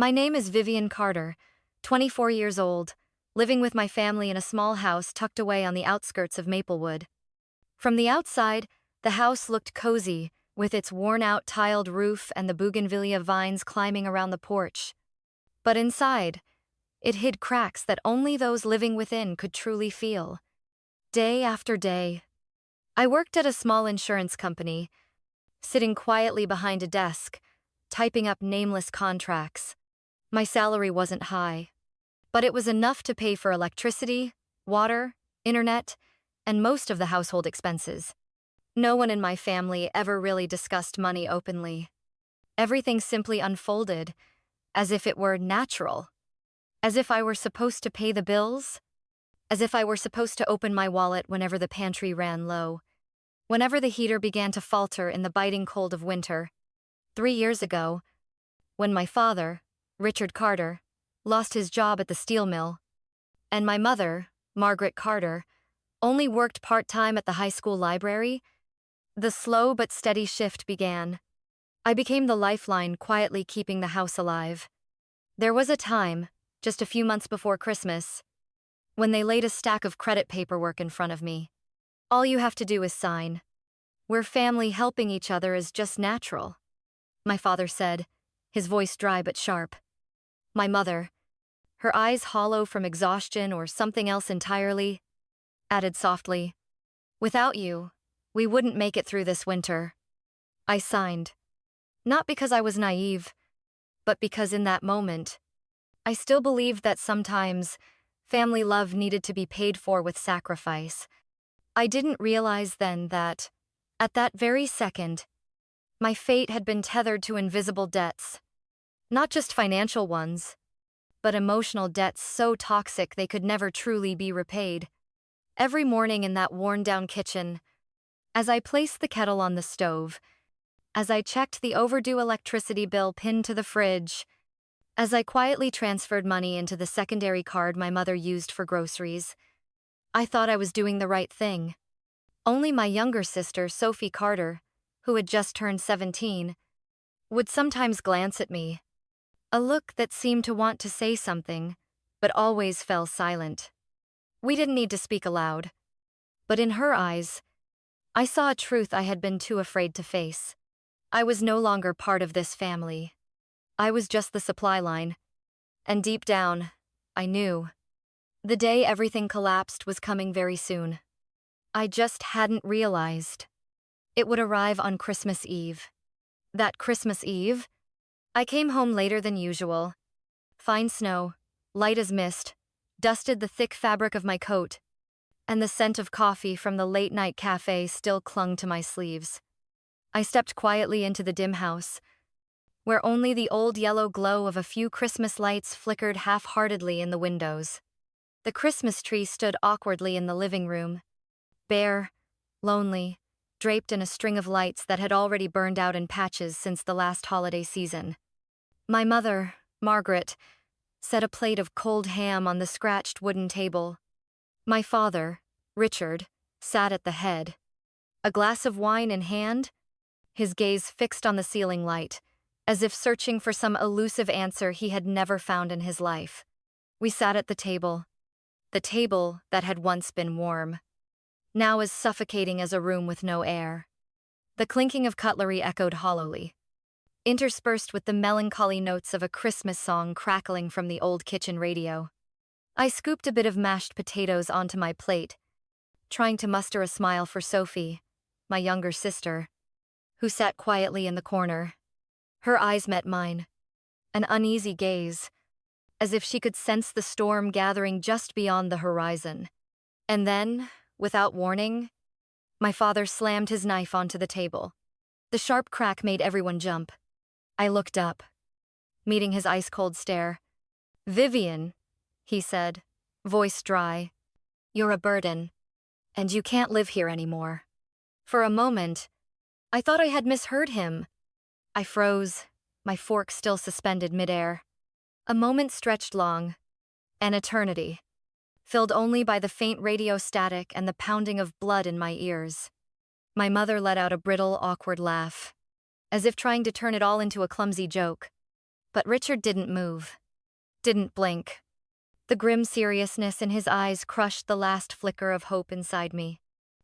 My name is Vivian Carter, 24 years old, living with my family in a small house tucked away on the outskirts of Maplewood. From the outside, the house looked cozy, with its worn-out tiled roof and the bougainvillea vines climbing around the porch. But inside, it hid cracks that only those living within could truly feel. Day after day, I worked at a small insurance company, sitting quietly behind a desk, typing up nameless contracts. My salary wasn't high, but it was enough to pay for electricity, water, internet, and most of the household expenses. No one in my family ever really discussed money openly. Everything simply unfolded, as if it were natural. As if I were supposed to pay the bills. As if I were supposed to open my wallet whenever the pantry ran low. Whenever the heater began to falter in the biting cold of winter. 3 years ago, when my father, Richard Carter, lost his job at the steel mill, and my mother, Margaret Carter, only worked part-time at the high school library, the slow but steady shift began. I became the lifeline quietly keeping the house alive. There was a time, just a few months before Christmas, when they laid a stack of credit paperwork in front of me. All you have to do is sign. We're family, helping each other is just natural, my father said, his voice dry but sharp. My mother, her eyes hollow from exhaustion or something else entirely, added softly, "Without you, we wouldn't make it through this winter." I signed. Not because I was naive, but because in that moment, I still believed that sometimes family love needed to be paid for with sacrifice. I didn't realize then that, at that very second, my fate had been tethered to invisible debts. Not just financial ones, but emotional debts so toxic they could never truly be repaid. Every morning in that worn-down kitchen, as I placed the kettle on the stove, as I checked the overdue electricity bill pinned to the fridge, as I quietly transferred money into the secondary card my mother used for groceries, I thought I was doing the right thing. Only my younger sister, Sophie Carter, who had just turned 17, would sometimes glance at me, a look that seemed to want to say something, but always fell silent. We didn't need to speak aloud, but in her eyes, I saw a truth I had been too afraid to face. I was no longer part of this family. I was just the supply line, and deep down, I knew. The day everything collapsed was coming very soon. I just hadn't realized. It would arrive on Christmas Eve. That Christmas Eve, I came home later than usual. Fine snow, light as mist, dusted the thick fabric of my coat, and the scent of coffee from the late-night cafe still clung to my sleeves. I stepped quietly into the dim house, where only the old yellow glow of a few Christmas lights flickered half-heartedly in the windows. The Christmas tree stood awkwardly in the living room, bare, lonely, draped in a string of lights that had already burned out in patches since the last holiday season. My mother, Margaret, set a plate of cold ham on the scratched wooden table. My father, Richard, sat at the head, a glass of wine in hand, his gaze fixed on the ceiling light, as if searching for some elusive answer he had never found in his life. We sat at the table that had once been warm, now as suffocating as a room with no air. The clinking of cutlery echoed hollowly, interspersed with the melancholy notes of a Christmas song crackling from the old kitchen radio. I scooped a bit of mashed potatoes onto my plate, trying to muster a smile for Sophie, my younger sister, who sat quietly in the corner. Her eyes met mine, an uneasy gaze, as if she could sense the storm gathering just beyond the horizon. And then, without warning, my father slammed his knife onto the table. The sharp crack made everyone jump. I looked up, meeting his ice-cold stare. "Vivian," he said, voice dry, "you're a burden, and you can't live here anymore." For a moment, I thought I had misheard him. I froze, my fork still suspended midair. A moment stretched long, an eternity, filled only by the faint radio static and the pounding of blood in my ears. My mother let out a brittle, awkward laugh, as if trying to turn it all into a clumsy joke. But Richard didn't move, didn't blink. The grim seriousness in his eyes crushed the last flicker of hope inside me.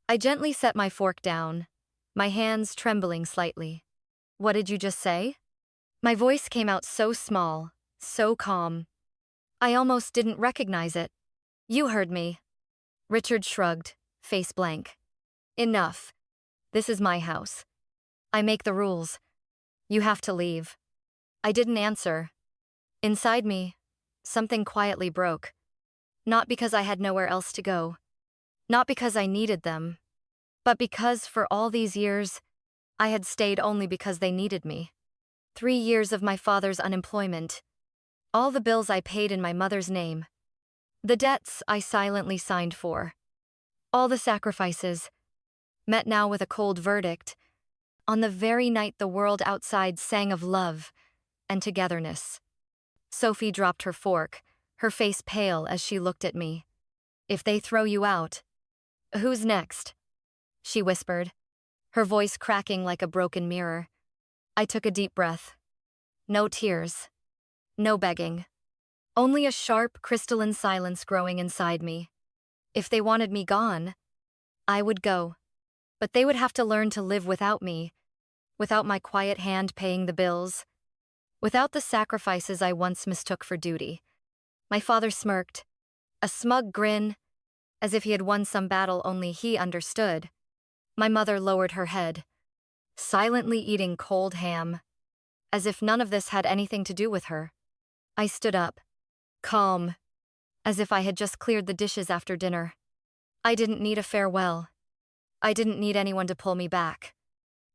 I gently set my fork down, my hands trembling slightly. "What did you just say?" My voice came out so small, so calm. I almost didn't recognize it. "You heard me." Richard shrugged, face blank. "Enough. This is my house. I make the rules. You have to leave." I didn't answer. Inside me, something quietly broke. Not because I had nowhere else to go. Not because I needed them. But because, for all these years, I had stayed only because they needed me. 3 years of my father's unemployment. All the bills I paid in my mother's name. The debts I silently signed for. All the sacrifices, met now with a cold verdict, on the very night the world outside sang of love and togetherness. Sophie dropped her fork, her face pale as she looked at me. "If they throw you out, who's next?" she whispered, her voice cracking like a broken mirror. I took a deep breath. No tears. No begging. Only a sharp, crystalline silence growing inside me. If they wanted me gone, I would go. But they would have to learn to live without me, without my quiet hand paying the bills, without the sacrifices I once mistook for duty. My father smirked, a smug grin, as if he had won some battle only he understood. My mother lowered her head, silently eating cold ham, as if none of this had anything to do with her. I stood up, calm, as if I had just cleared the dishes after dinner. I didn't need a farewell. I didn't need anyone to pull me back.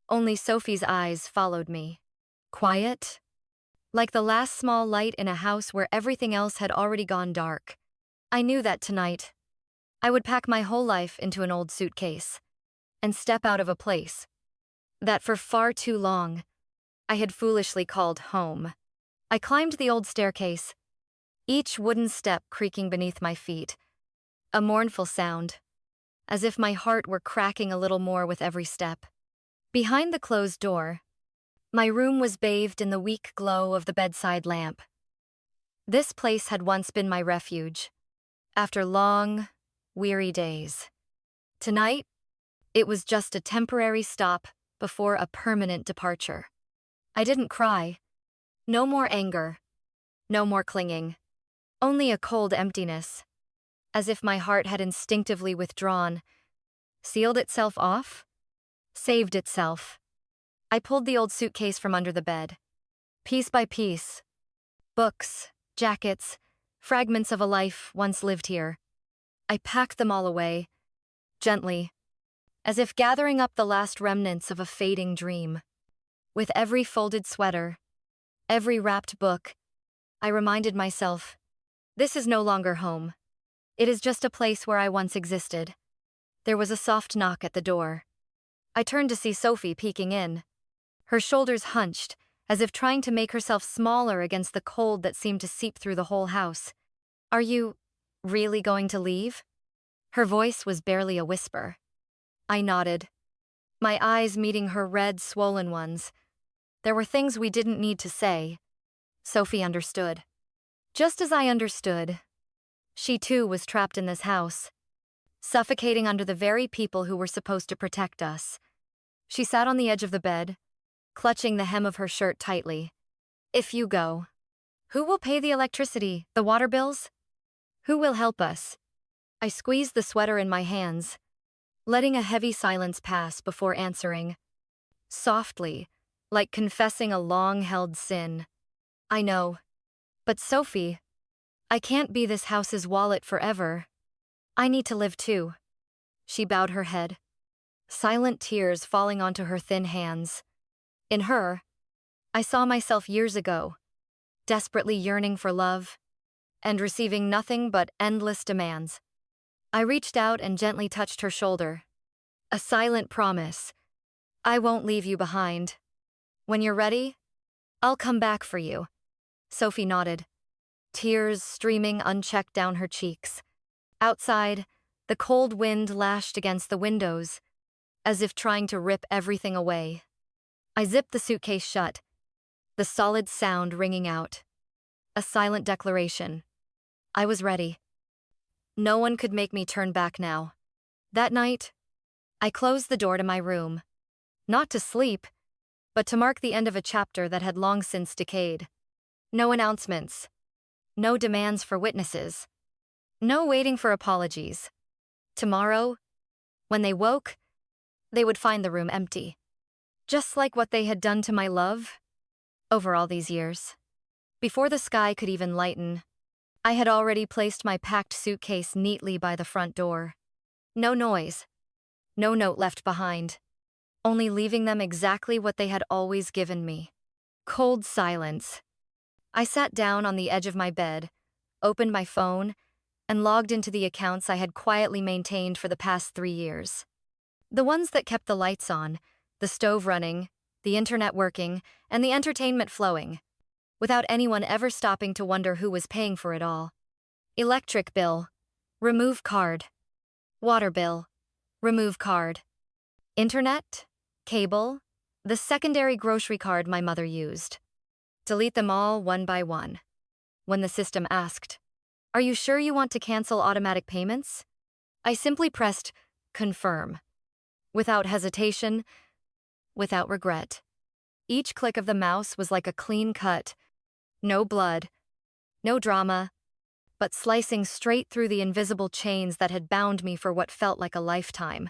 Only Sophie's eyes followed me. Quiet, like the last small light in a house where everything else had already gone dark. I knew that tonight, I would pack my whole life into an old suitcase and step out of a place that for far too long I had foolishly called home. I climbed the old staircase, each wooden step creaking beneath my feet, a mournful sound, as if my heart were cracking a little more with every step. Behind the closed door, my room was bathed in the weak glow of the bedside lamp. This place had once been my refuge, after long, weary days. Tonight, it was just a temporary stop before a permanent departure. I didn't cry. No more anger. No more clinging. Only a cold emptiness, as if my heart had instinctively withdrawn, sealed itself off, saved itself. I pulled the old suitcase from under the bed. Piece by piece, books, jackets, fragments of a life once lived here. I packed them all away, gently, as if gathering up the last remnants of a fading dream. With every folded sweater, every wrapped book, I reminded myself, this is no longer home. It is just a place where I once existed. There was a soft knock at the door. I turned to see Sophie peeking in, her shoulders hunched, as if trying to make herself smaller against the cold that seemed to seep through the whole house. "Are you really going to leave?" Her voice was barely a whisper. I nodded, my eyes meeting her red, swollen ones. There were things we didn't need to say. Sophie understood. Just as I understood, she too was trapped in this house, suffocating under the very people who were supposed to protect us. She sat on the edge of the bed, clutching the hem of her shirt tightly. "If you go, who will pay the electricity, the water bills? Who will help us?" I squeezed the sweater in my hands, letting a heavy silence pass before answering. Softly, like confessing a long-held sin. "I know. But Sophie, I can't be this house's wallet forever. I need to live too." She bowed her head, silent tears falling onto her thin hands. In her, I saw myself years ago, desperately yearning for love, and receiving nothing but endless demands. I reached out and gently touched her shoulder. A silent promise. "I won't leave you behind. When you're ready, I'll come back for you." Sophie nodded, tears streaming unchecked down her cheeks. Outside, the cold wind lashed against the windows, as if trying to rip everything away. I zipped the suitcase shut, the solid sound ringing out. A silent declaration. I was ready. No one could make me turn back now. That night, I closed the door to my room. Not to sleep, but to mark the end of a chapter that had long since decayed. No announcements. No demands for witnesses. No waiting for apologies. Tomorrow, when they woke, they would find the room empty. Just like what they had done to my love over all these years. Before the sky could even lighten, I had already placed my packed suitcase neatly by the front door. No noise. No note left behind. Only leaving them exactly what they had always given me. Cold silence. I sat down on the edge of my bed, opened my phone, and logged into the accounts I had quietly maintained for the past 3 years. The ones that kept the lights on, the stove running, the internet working, and the entertainment flowing, without anyone ever stopping to wonder who was paying for it all. Electric bill, remove card. Water bill, remove card. Internet, cable, the secondary grocery card my mother used. Delete them all one by one. When the system asked, "Are you sure you want to cancel automatic payments?" I simply pressed confirm. Without hesitation, without regret. Each click of the mouse was like a clean cut. No blood, no drama, but slicing straight through the invisible chains that had bound me for what felt like a lifetime.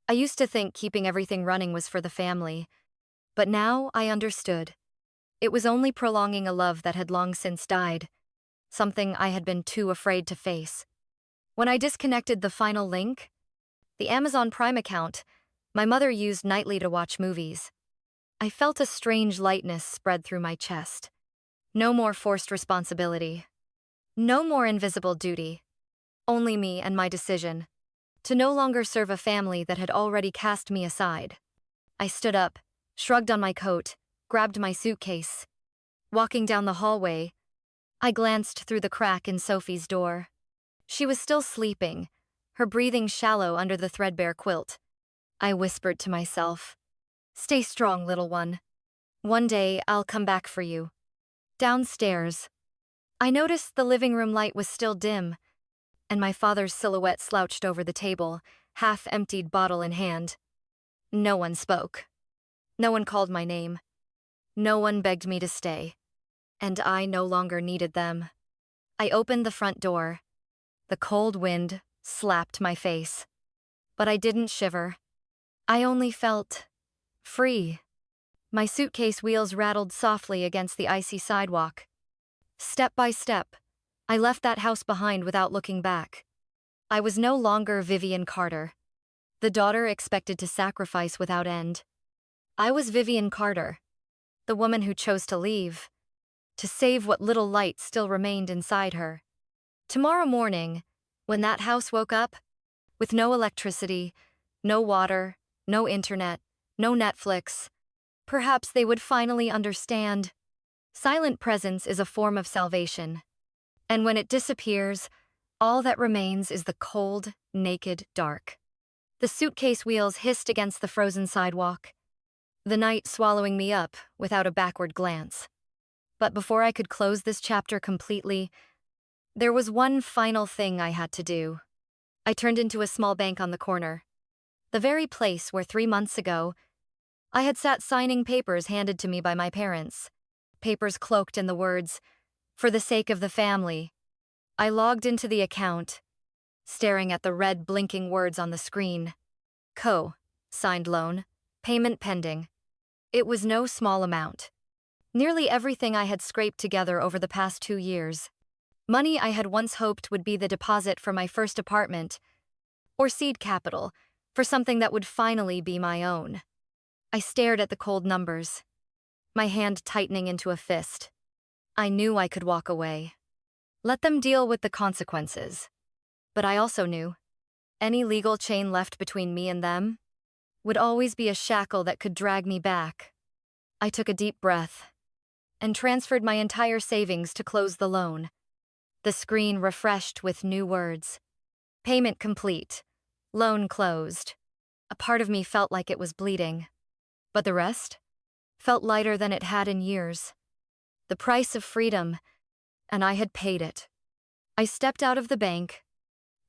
I used to think keeping everything running was for the family, but now I understood. It was only prolonging a love that had long since died, something I had been too afraid to face. When I disconnected the final link, the Amazon Prime account my mother used nightly to watch movies, I felt a strange lightness spread through my chest. No more forced responsibility. No more invisible duty. Only me and my decision to no longer serve a family that had already cast me aside. I stood up, shrugged on my coat, grabbed my suitcase. Walking down the hallway, I glanced through the crack in Sophie's door. She was still sleeping, her breathing shallow under the threadbare quilt. I whispered to myself, "Stay strong, little one. One day I'll come back for you." Downstairs, I noticed the living room light was still dim, and my father's silhouette slouched over the table, half-emptied bottle in hand. No one spoke. No one called my name. No one begged me to stay. And I no longer needed them. I opened the front door. The cold wind slapped my face. But I didn't shiver. I only felt free. My suitcase wheels rattled softly against the icy sidewalk. Step by step, I left that house behind without looking back. I was no longer Vivian Carter, the daughter expected to sacrifice without end. I was Vivian Carter, the woman who chose to leave, to save what little light still remained inside her. Tomorrow morning, when that house woke up, with no electricity, no water, no internet, no Netflix, perhaps they would finally understand. Silent presence is a form of salvation. And when it disappears, all that remains is the cold, naked dark. The suitcase wheels hissed against the frozen sidewalk, the night swallowing me up without a backward glance. But before I could close this chapter completely, there was one final thing I had to do. I turned into a small bank on the corner, the very place where 3 months ago, I had sat signing papers handed to me by my parents, papers cloaked in the words, "For the sake of the family." I logged into the account, staring at the red blinking words on the screen. Signed loan, payment pending. It was no small amount. Nearly everything I had scraped together over the past 2 years. Money I had once hoped would be the deposit for my first apartment, or seed capital for something that would finally be my own. I stared at the cold numbers, my hand tightening into a fist. I knew I could walk away. Let them deal with the consequences. But I also knew any legal chain left between me and them would always be a shackle that could drag me back. I took a deep breath and transferred my entire savings to close the loan. The screen refreshed with new words. Payment complete. Loan closed. A part of me felt like it was bleeding. But the rest? felt lighter than it had in years. The price of freedom, and I had paid it. I stepped out of the bank,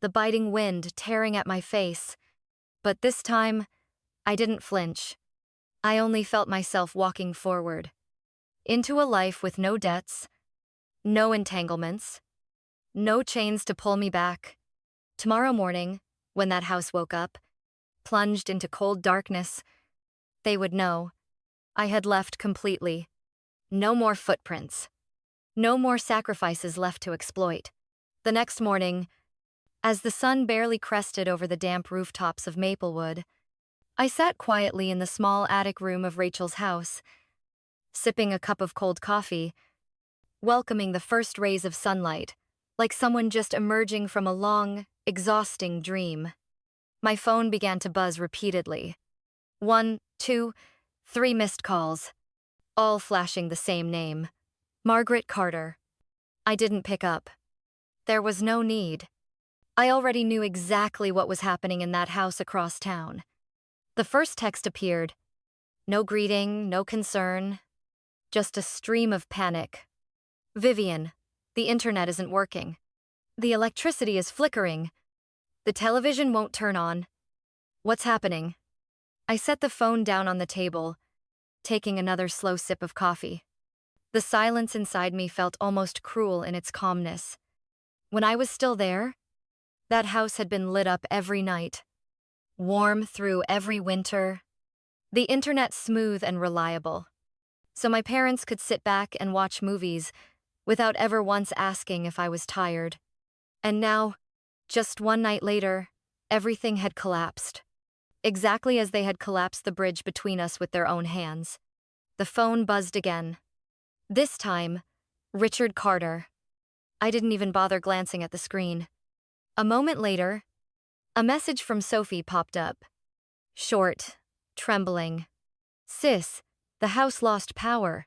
the biting wind tearing at my face, but this time, I didn't flinch. I only felt myself walking forward, into a life with no debts, no entanglements, no chains to pull me back. Tomorrow morning, when that house woke up, plunged into cold darkness, they would know I had left completely. No more footprints. No more sacrifices left to exploit. The next morning, as the sun barely crested over the damp rooftops of Maplewood, I sat quietly in the small attic room of Rachel's house, sipping a cup of cold coffee, welcoming the first rays of sunlight, like someone just emerging from a long, exhausting dream. My phone began to buzz repeatedly. 1, 2, 3 missed calls, all flashing the same name. Margaret Carter. I didn't pick up. There was no need. I already knew exactly what was happening in that house across town. The first text appeared. No greeting, no concern, just a stream of panic. Vivian, the internet isn't working. The electricity is flickering. The television won't turn on. What's happening? I set the phone down on the table, taking another slow sip of coffee. The silence inside me felt almost cruel in its calmness. When I was still there, that house had been lit up every night, warm through every winter, the internet smooth and reliable, so my parents could sit back and watch movies without ever once asking if I was tired. And now, just one night later, everything had collapsed. Exactly as they had collapsed the bridge between us with their own hands. The phone buzzed again. This time, Richard Carter. I didn't even bother glancing at the screen. A moment later, a message from Sophie popped up. Short, trembling. Sis, the house lost power.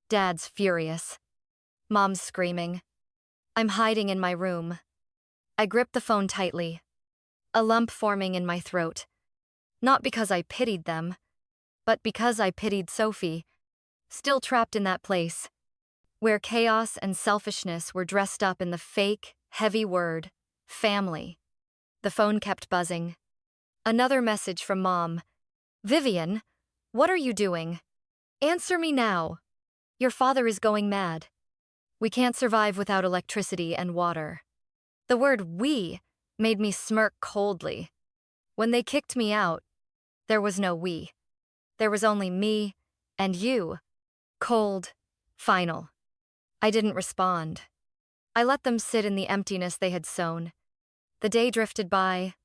Dad's furious. Mom's screaming. I'm hiding in my room. I gripped the phone tightly, a lump forming in my throat. Not because I pitied them, but because I pitied Sophie, still trapped in that place, where chaos and selfishness were dressed up in the fake, heavy word, family. The phone kept buzzing. Another message from Mom. Vivian, what are you doing? Answer me now. Your father is going mad. We can't survive without electricity and water. The word we made me smirk coldly. When they kicked me out, there was no we. There was only me and you. Cold, final. I didn't respond. I let them sit in the emptiness they had sown. The day drifted by,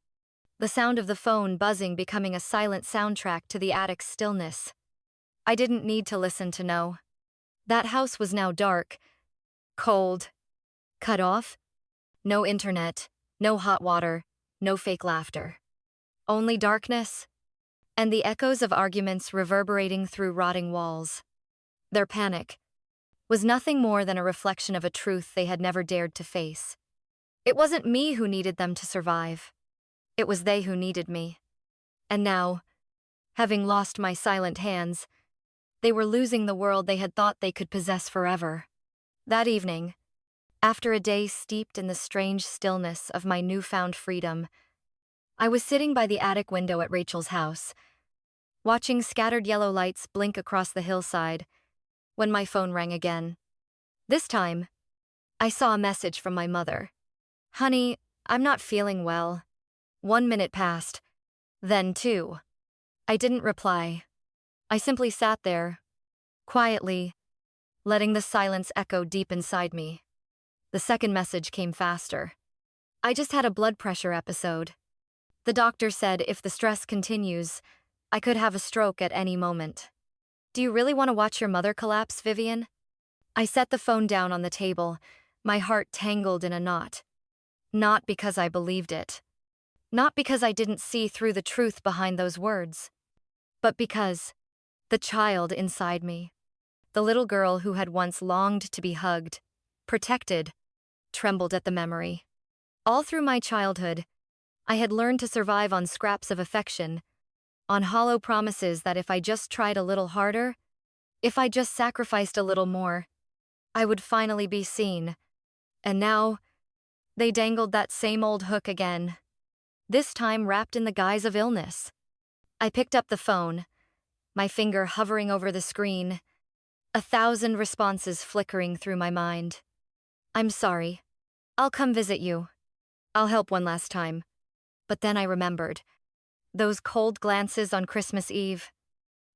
the sound of the phone buzzing becoming a silent soundtrack to the attic's stillness. I didn't need to listen to know. That house was now dark, cold, cut off. No internet, no hot water, no fake laughter. Only darkness, and the echoes of arguments reverberating through rotting walls. Their panic was nothing more than a reflection of a truth they had never dared to face. It wasn't me who needed them to survive. It was they who needed me. And now, having lost my silent hands, they were losing the world they had thought they could possess forever. That evening, after a day steeped in the strange stillness of my newfound freedom, I was sitting by the attic window at Rachel's house, watching scattered yellow lights blink across the hillside, when my phone rang again. This time, I saw a message from my mother. Honey, I'm not feeling well. 1 minute passed, then 2. I didn't reply. I simply sat there, quietly, letting the silence echo deep inside me. The second message came faster. I just had a blood pressure episode. The doctor said if the stress continues, I could have a stroke at any moment. Do you really want to watch your mother collapse, Vivian? I set the phone down on the table, my heart tangled in a knot. Not because I believed it. Not because I didn't see through the truth behind those words. But because the child inside me, the little girl who had once longed to be hugged, protected, trembled at the memory. All through my childhood, I had learned to survive on scraps of affection, on hollow promises that if I just tried a little harder, If I just sacrificed a little more, I would finally be seen. And now, they dangled that same old hook again, this time wrapped in the guise of illness. I picked up the phone, my finger hovering over the screen, 1,000 responses flickering through my mind. I'm sorry. I'll come visit you. I'll help one last time. But then I remembered. Those cold glances on Christmas Eve.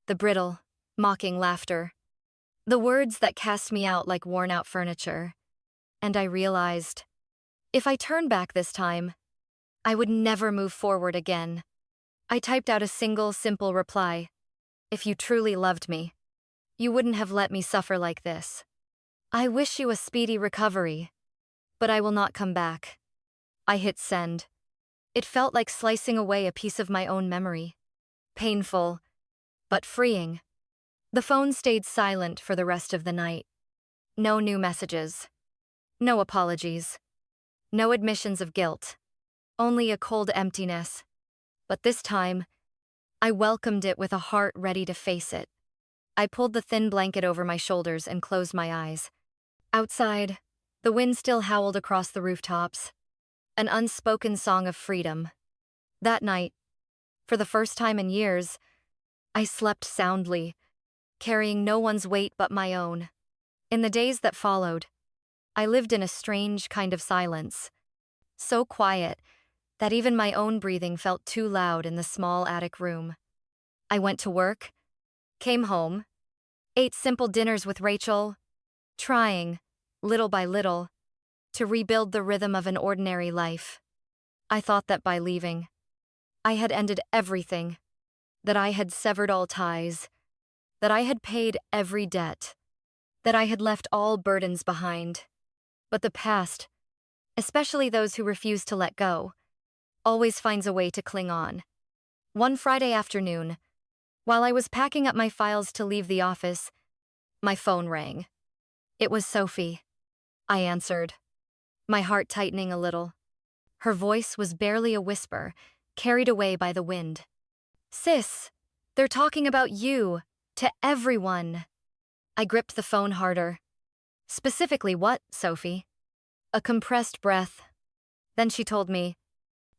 The brittle, mocking laughter. The words that cast me out like worn-out furniture. And I realized, if I turn back this time, I would never move forward again. I typed out a single, simple reply. If you truly loved me, you wouldn't have let me suffer like this. I wish you a speedy recovery, but I will not come back. I hit send. It felt like slicing away a piece of my own memory. Painful, but freeing. The phone stayed silent for the rest of the night. No new messages. No apologies. No admissions of guilt. Only a cold emptiness. But this time, I welcomed it with a heart ready to face it. I pulled the thin blanket over my shoulders and closed my eyes. Outside, the wind still howled across the rooftops. An unspoken song of freedom. That night, for the first time in years, I slept soundly, carrying no one's weight but my own. In the days that followed, I lived in a strange kind of silence. So quiet that even my own breathing felt too loud in the small attic room. I went to work, came home, ate simple dinners with Rachel, trying, little by little, to rebuild the rhythm of an ordinary life. I thought that by leaving, I had ended everything, that I had severed all ties, that I had paid every debt, that I had left all burdens behind. But the past, especially those who refuse to let go, always finds a way to cling on. One Friday afternoon, while I was packing up my files to leave the office, my phone rang. It was Sophie. I answered, my heart tightening a little. Her voice was barely a whisper, carried away by the wind. Sis, they're talking about you, to everyone. I gripped the phone harder. Specifically what, Sophie? A compressed breath. Then she told me,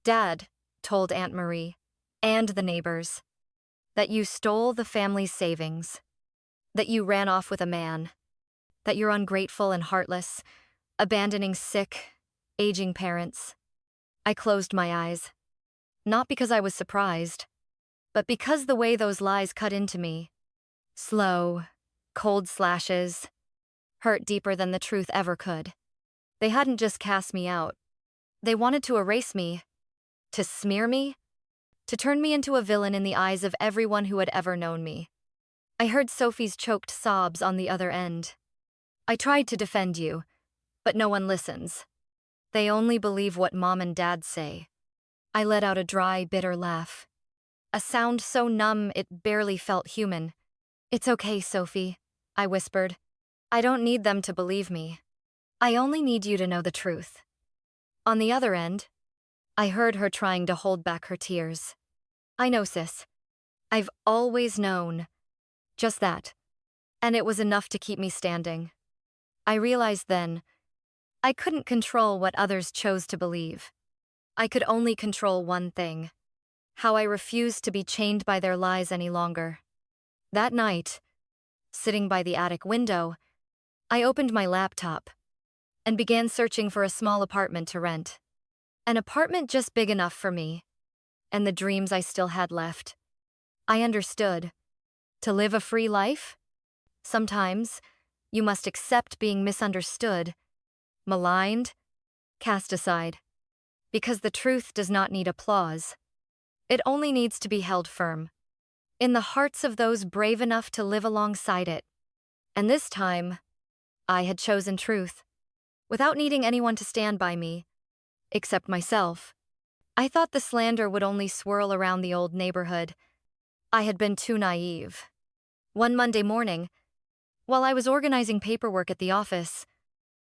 Dad told Aunt Marie, and the neighbors, that you stole the family's savings, that you ran off with a man, that you're ungrateful and heartless, abandoning sick, aging parents. I closed my eyes, not because I was surprised, but because the way those lies cut into me, slow, cold slashes, hurt deeper than the truth ever could. They hadn't just cast me out. They wanted to erase me, to smear me, to turn me into a villain in the eyes of everyone who had ever known me. I heard Sophie's choked sobs on the other end. I tried to defend you, but no one listens. They only believe what Mom and Dad say. I let out a dry, bitter laugh. A sound so numb it barely felt human. It's okay, Sophie, I whispered. I don't need them to believe me. I only need you to know the truth. On the other end, I heard her trying to hold back her tears. I know, sis. I've always known. Just that. And it was enough to keep me standing. I realized then, I couldn't control what others chose to believe. I could only control one thing: how I refused to be chained by their lies any longer. That night, sitting by the attic window, I opened my laptop and began searching for a small apartment to rent. An apartment just big enough for me and the dreams I still had left. I understood. To live a free life, sometimes you must accept being misunderstood, maligned, cast aside. Because the truth does not need applause. It only needs to be held firm, in the hearts of those brave enough to live alongside it. And this time, I had chosen truth, without needing anyone to stand by me, except myself. I thought the slander would only swirl around the old neighborhood. I had been too naive. One Monday morning, while I was organizing paperwork at the office,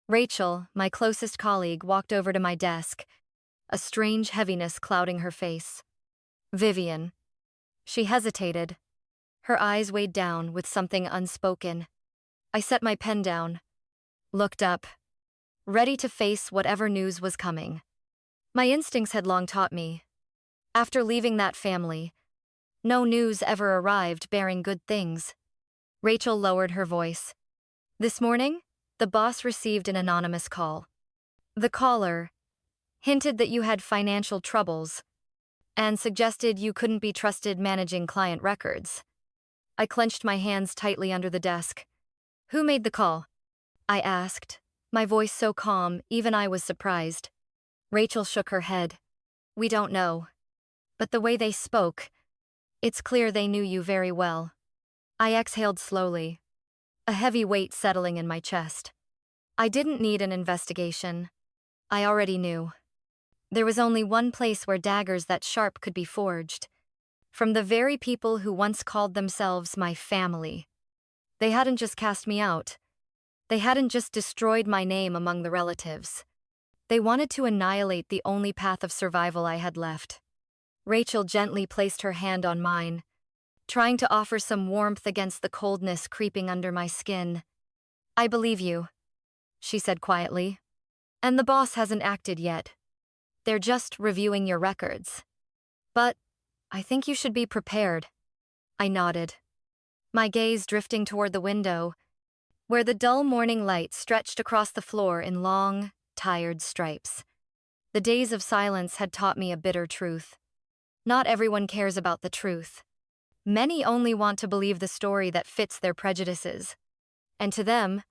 Rachel, my closest colleague, walked over to my desk, a strange heaviness clouding her face. Vivian. She hesitated, Her eyes weighed down with something unspoken. I set my pen down, looked up, ready to face whatever news was coming. My instincts had long taught me. After leaving that family, no news ever arrived bearing good things. Rachel lowered her voice. This morning, the boss received an anonymous call. The caller hinted that you had financial troubles and suggested you couldn't be trusted managing client records. I clenched my hands tightly under the desk. Who made the call? I asked, my voice so calm even I was surprised. Rachel shook her head. We don't know. But the way they spoke, it's clear they knew you very well. I exhaled slowly, a heavy weight settling in my chest. I didn't need an investigation. I already knew. There was only one place where daggers that sharp could be forged. From the very people who once called themselves my family. They hadn't just cast me out. They hadn't just destroyed my name among the relatives. They wanted to annihilate the only path of survival I had left. Rachel gently placed her hand on mine, trying to offer some warmth against the coldness creeping under my skin. I believe you, she said quietly. And the boss hasn't acted yet. They're just reviewing your records. But I think you should be prepared. I nodded, my gaze drifting toward the window, where the dull morning light stretched across the floor in long, tired stripes. The days of silence had taught me a bitter truth. Not everyone cares about the truth. Many only want to believe the story that fits their prejudices. And to them,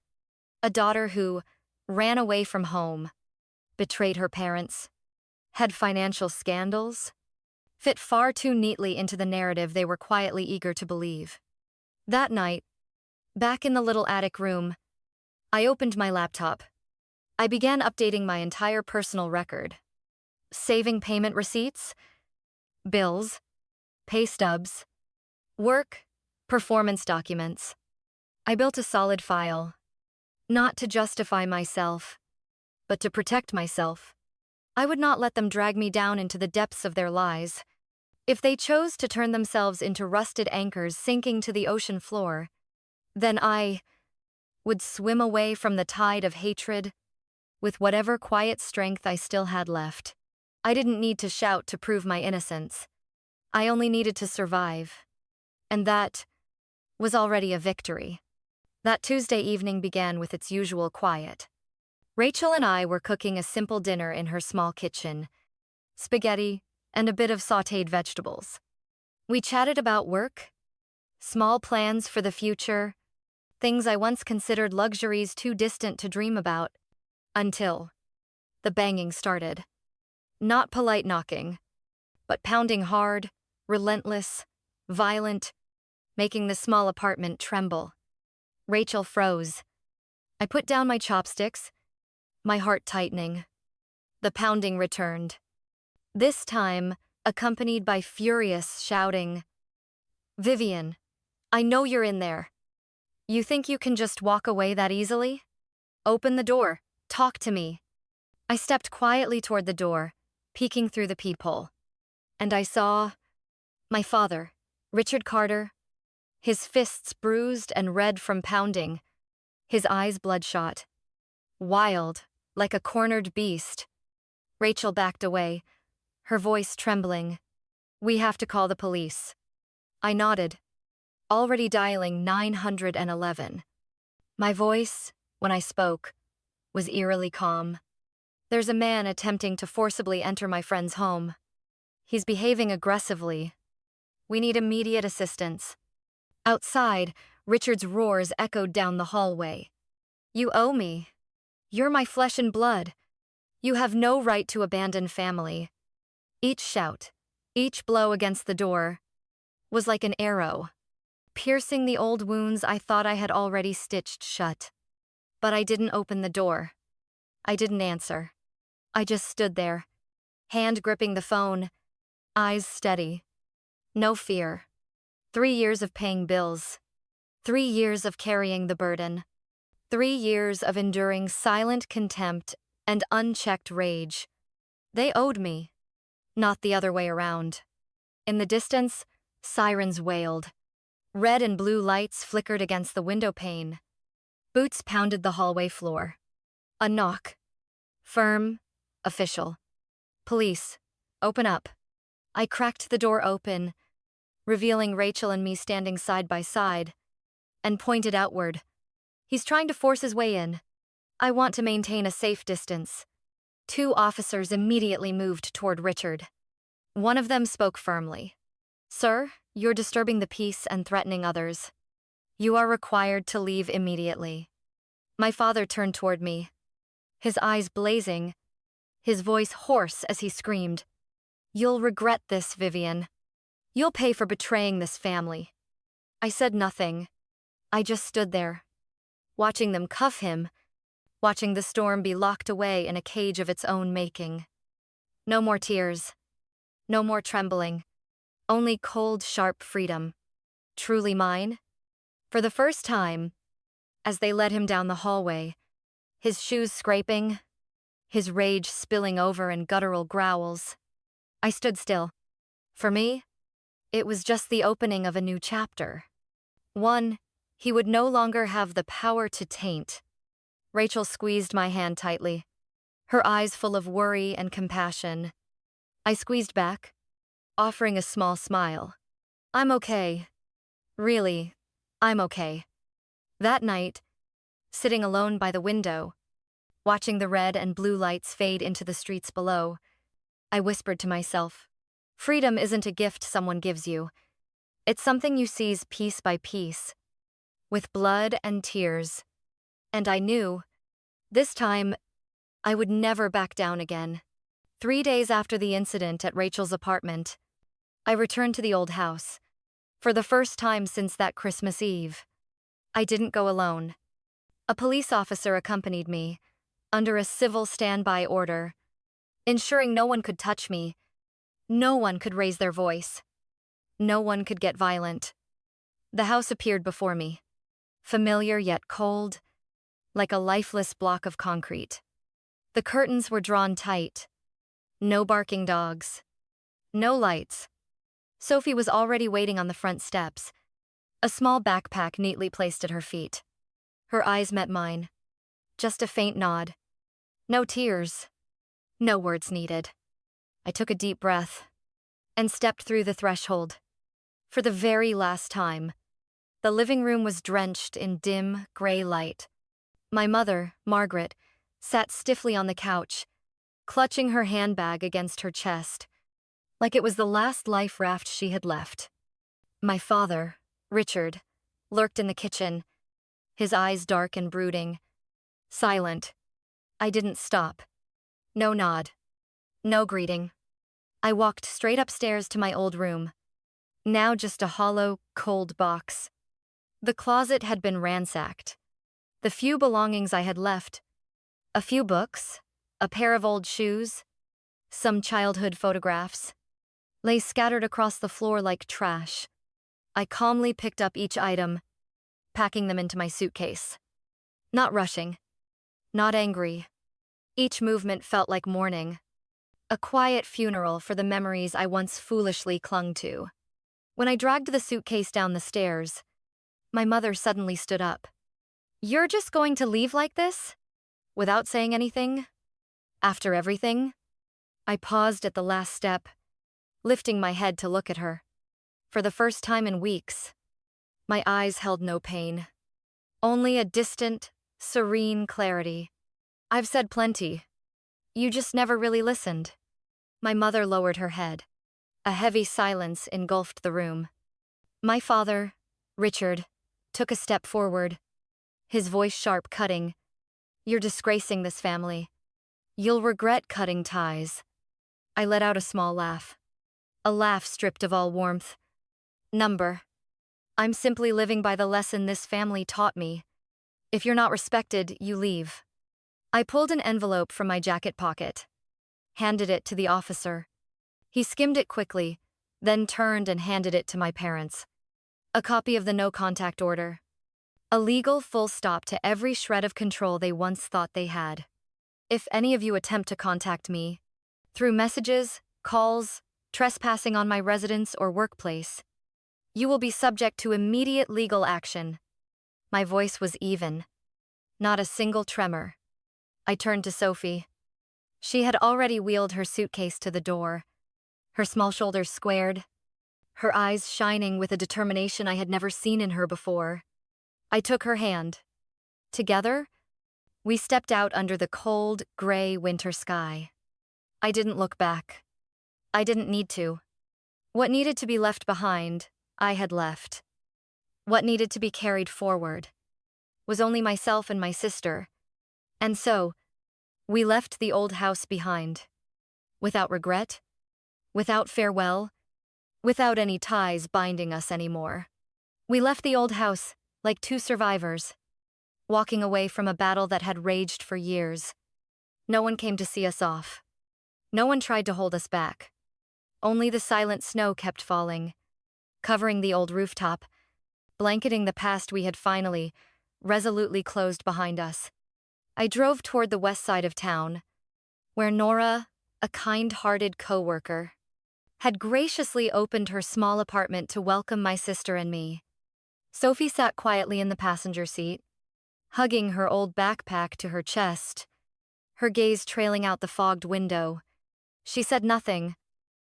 a daughter who ran away from home, betrayed her parents, had financial scandals, fit far too neatly into the narrative they were quietly eager to believe. That night, back in the little attic room, I opened my laptop. I began updating my entire personal record. Saving payment receipts, bills, pay stubs, work, performance documents. I built a solid file, not to justify myself, but to protect myself. I would not let them drag me down into the depths of their lies. If they chose to turn themselves into rusted anchors sinking to the ocean floor, then I would swim away from the tide of hatred with whatever quiet strength I still had left. I didn't need to shout to prove my innocence. I only needed to survive. And that was already a victory. That Tuesday evening began with its usual quiet. Rachel and I were cooking a simple dinner in her small kitchen, spaghetti and a bit of sautéed vegetables. We chatted about work, small plans for the future, things I once considered luxuries too distant to dream about, until the banging started. Not polite knocking, but pounding hard, relentless, violent, making the small apartment tremble. Rachel froze. I put down my chopsticks, my heart tightening. The pounding returned. This time, accompanied by furious shouting. Vivian, I know you're in there. You think you can just walk away that easily? Open the door, talk to me. I stepped quietly toward the door, peeking through the peephole. And I saw my father, Richard Carter, his fists bruised and red from pounding, his eyes bloodshot. Wild, like a cornered beast. Rachel backed away, her voice trembling. We have to call the police. I nodded, already dialing 911. My voice, when I spoke, was eerily calm. There's a man attempting to forcibly enter my friend's home. He's behaving aggressively. We need immediate assistance. Outside, Richard's roars echoed down the hallway. You owe me. You're my flesh and blood. You have no right to abandon family. Each shout, each blow against the door, was like an arrow, piercing the old wounds I thought I had already stitched shut. But I didn't open the door. I didn't answer. I just stood there, hand gripping the phone, eyes steady. No fear. 3 years of paying bills. 3 years of carrying the burden. 3 years of enduring silent contempt and unchecked rage. They owed me, not the other way around. In the distance, sirens wailed. Red and blue lights flickered against the window pane. Boots pounded the hallway floor. A knock. Firm. Official. Police. Open up. I cracked the door open, revealing Rachel and me standing side by side, and pointed outward. He's trying to force his way in. I want to maintain a safe distance. Two officers immediately moved toward Richard. One of them spoke firmly. Sir, you're disturbing the peace and threatening others. You are required to leave immediately. My father turned toward me, his eyes blazing, his voice hoarse as he screamed, You'll regret this, Vivian. You'll pay for betraying this family. I said nothing. I just stood there, watching them cuff him, watching the storm be locked away in a cage of its own making. No more tears. No more trembling. Only cold, sharp freedom. Truly mine? For the first time, as they led him down the hallway, his shoes scraping, his rage spilling over in guttural growls, I stood still. For me, it was just the opening of a new chapter. One, he would no longer have the power to taint. Rachel squeezed my hand tightly, her eyes full of worry and compassion. I squeezed back, offering a small smile. I'm okay. Really, I'm okay. That night, sitting alone by the window, watching the red and blue lights fade into the streets below, I whispered to myself, freedom isn't a gift someone gives you. It's something you seize piece by piece, with blood and tears. And I knew, this time, I would never back down again. 3 days after the incident at Rachel's apartment, I returned to the old house. For the first time since that Christmas Eve, I didn't go alone. A police officer accompanied me, under a civil standby order, ensuring no one could touch me, no one could raise their voice, no one could get violent. The house appeared before me, familiar yet cold, like a lifeless block of concrete. The curtains were drawn tight. No barking dogs. No lights. Sophie was already waiting on the front steps, a small backpack neatly placed at her feet. Her eyes met mine. Just a faint nod. No tears. No words needed. I took a deep breath and stepped through the threshold. For the very last time, the living room was drenched in dim, gray light. My mother, Margaret, sat stiffly on the couch, clutching her handbag against her chest, like it was the last life raft she had left. My father, Richard, lurked in the kitchen, his eyes dark and brooding. Silent. I didn't stop. No nod. No greeting. I walked straight upstairs to my old room, now just a hollow, cold box. The closet had been ransacked. The few belongings I had left, a few books, a pair of old shoes, some childhood photographs, lay scattered across the floor like trash. I calmly picked up each item, packing them into my suitcase. Not rushing, not angry. Each movement felt like mourning, a quiet funeral for the memories I once foolishly clung to. When I dragged the suitcase down the stairs, my mother suddenly stood up. You're just going to leave like this? Without saying anything? After everything? I paused at the last step, lifting my head to look at her. For the first time in weeks, my eyes held no pain, only a distant, serene clarity. I've said plenty. You just never really listened. My mother lowered her head. A heavy silence engulfed the room. My father, Richard, took a step forward, his voice sharp, cutting. You're disgracing this family. You'll regret cutting ties. I let out a small laugh. A laugh stripped of all warmth. Number. I'm simply living by the lesson this family taught me. If you're not respected, you leave. I pulled an envelope from my jacket pocket, handed it to the officer. He skimmed it quickly, then turned and handed it to my parents. A copy of the no-contact order. A legal full stop to every shred of control they once thought they had. If any of you attempt to contact me, through messages, calls, trespassing on my residence or workplace, You will be subject to immediate legal action. My voice was even. Not a single tremor. I turned to Sophie. She had already wheeled her suitcase to the door, her small shoulders squared, her eyes shining with a determination I had never seen in her before. I took her hand. Together, we stepped out under the cold, gray winter sky. I didn't look back. I didn't need to. What needed to be left behind, I had left. What needed to be carried forward was only myself and my sister. And so, we left the old house behind. Without regret, without farewell, without any ties binding us anymore. We left the old house like two survivors, walking away from a battle that had raged for years. No one came to see us off. No one tried to hold us back. Only the silent snow kept falling, covering the old rooftop, blanketing the past we had finally, resolutely closed behind us. I drove toward the west side of town, where Nora, a kind-hearted coworker, had graciously opened her small apartment to welcome my sister and me. Sophie sat quietly in the passenger seat, hugging her old backpack to her chest, her gaze trailing out the fogged window. She said nothing,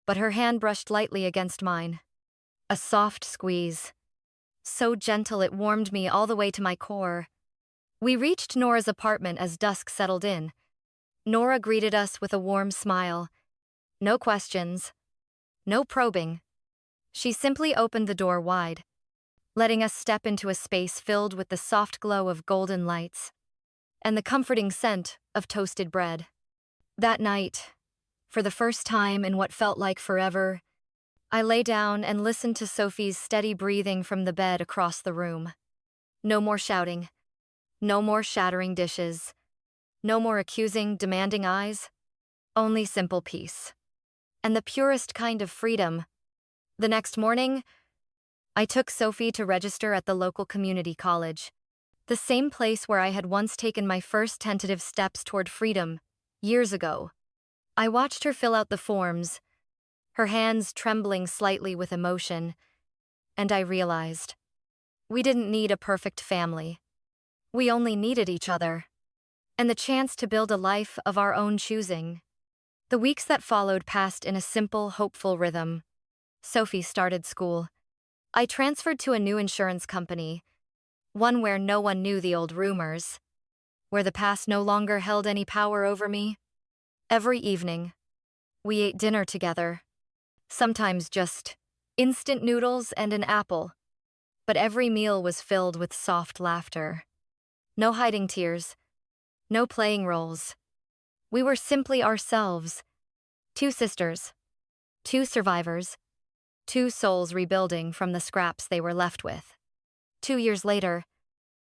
but her hand brushed lightly against mine. A soft squeeze. So gentle it warmed me all the way to my core. We reached Nora's apartment as dusk settled in. Nora greeted us with a warm smile. No questions. No probing. She simply opened the door wide, letting us step into a space filled with the soft glow of golden lights and the comforting scent of toasted bread. That night, for the first time in what felt like forever, I lay down and listened to Sophie's steady breathing from the bed across the room. No more shouting. No more shattering dishes. No more accusing, demanding eyes. Only simple peace. And the purest kind of freedom. The next morning, I took Sophie to register at the local community college, the same place where I had once taken my first tentative steps toward freedom, years ago. I watched her fill out the forms, her hands trembling slightly with emotion, and I realized we didn't need a perfect family. We only needed each other, and the chance to build a life of our own choosing. The weeks that followed passed in a simple, hopeful rhythm. Sophie started school. I transferred to a new insurance company, one where no one knew the old rumors, where the past no longer held any power over me. Every evening, we ate dinner together, sometimes just instant noodles and an apple, but every meal was filled with soft laughter. No hiding tears, no playing roles. We were simply ourselves, two sisters, two survivors, two souls rebuilding from the scraps they were left with. 2 years later,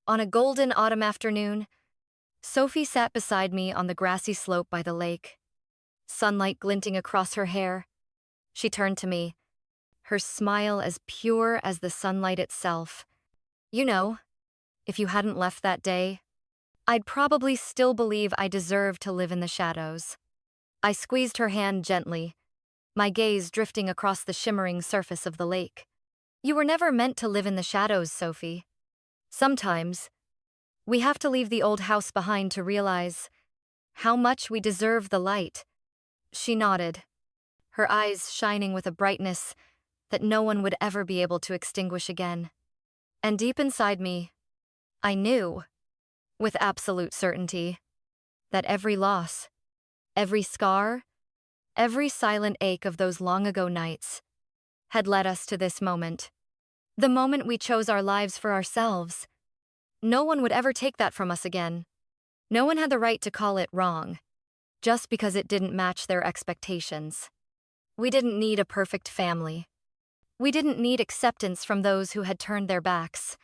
on a golden autumn afternoon, Sophie sat beside me on the grassy slope by the lake, sunlight glinting across her hair. She turned to me, her smile as pure as the sunlight itself. You know, if you hadn't left that day, I'd probably still believe I deserved to live in the shadows. I squeezed her hand gently, my gaze drifting across the shimmering surface of the lake. You were never meant to live in the shadows, Sophie. Sometimes, we have to leave the old house behind to realize how much we deserve the light. She nodded, her eyes shining with a brightness that no one would ever be able to extinguish again. And deep inside me, I knew, with absolute certainty, that every loss, every scar, every silent ache of those long-ago nights had led us to this moment. The moment we chose our lives for ourselves. No one would ever take that from us again. No one had the right to call it wrong, just because it didn't match their expectations. We didn't need a perfect family. We didn't need acceptance from those who had turned their backs.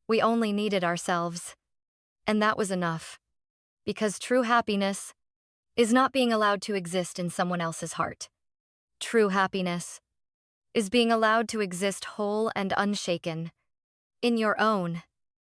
We only needed ourselves. And that was enough. Because true happiness is not being allowed to exist in someone else's heart. True happiness is being allowed to exist whole and unshaken in your own.